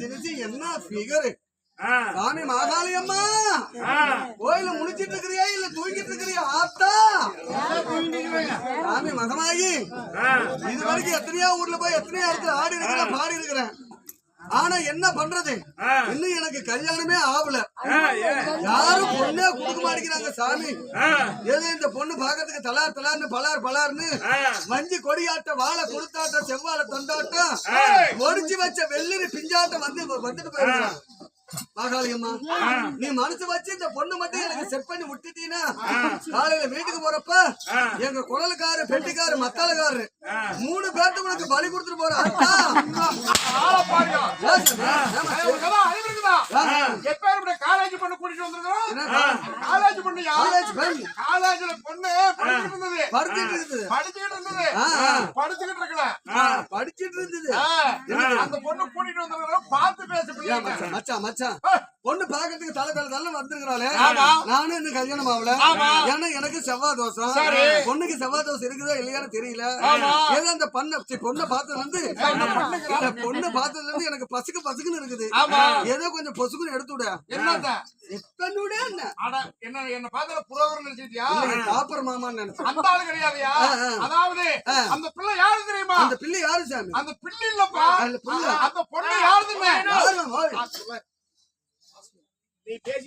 தினசி என்ன ஃபிகர் சாமி மாகாளி அம்மா கோயில முடிச்சிட்டு இருக்கிறியா இல்ல தூங்கிட்டு இருக்கிறியா ஆத்தா சாமி மகமாயி இது வரைக்கும் எத்தனையோ ஊர்ல போய் எத்தனையோ இடத்துல ஆடி இருக்கிறேன் பாடி இருக்கிறேன் ஆனா என்ன பண்றது இன்னும் எனக்கு கல்யாணமே ஆகல யாரும் பொண்ணே கொடுக்க மாட்டேங்கிறாங்க சாமி ஏதோ இந்த பொண்ணு பாக்கிறதுக்கு தலார் தலார்னு பலார் பலார்னு மஞ்சு கொடியாட்டம் வாழை கொளுத்தாட்டம் செவ்வாழை தொண்டாட்டம் ஒடிச்சு வச்ச வெள்ளரி பிஞ்சாட்டம் வந்துட்டு போயிருக்கான் மாகாளியம்மா நீ மனசு வச்சு இந்த பொண்ணு மட்டும் எனக்கு செட் பண்ணி விட்டுட்டீங்கன்னா காலையில வீட்டுக்கு போறப்ப எங்க குழலுக்காரு பெட்டிக்காரு மத்தாளக்காரு 3 பேர்த்து உனக்கு பலி கொடுத்துட்டு போற காலேஜ் பொண்ணு கூட்டிட்டு வந்துருக்கோம் காலேஜ் பொண்ணு காலேஜ்ல பொண்ணு படிச்சுட்டு இருந்தது படிச்சுக்கிட்டு இருக்கல படிச்சுட்டு இருந்தது அந்த பொண்ணு கூட்டிட்டு வந்துருக்கோம் பார்த்து பேச மச்சான் மச்சான் பொண்ணு பாக்கிறதுக்கு தலை தலை தலை வந்துருக்கிறாளே நானும் இன்னும் கல்யாணம் ஆகல ஏன்னா எனக்கு செவ்வாய் தோசம் பொண்ணுக்கு செவ்வாய் தோசம் இருக்குதா இல்லையான்னு தெரியல ஏதோ அந்த பொண்ணை பார்த்தது வந்து பொண்ணு பார்த்ததுல இருந்து எனக்கு பசுக்குன்னு இருக்குது ஏதோ கொஞ்சம் பொசுக்குன்னு எடுத்து விட என்ன பார்த்தா புரோகர் நினைச்சிட்டியா காப்பர் மாமான்னு நினைச்சேன் அந்த ஆளு கிடையாதுயா அதாவது அந்த பிள்ளை யாரு தெரியுமா அந்த பிள்ளை யாரு சாமி அந்த பிள்ளை இல்லப்பா அந்த பொண்ணு யாருதுமே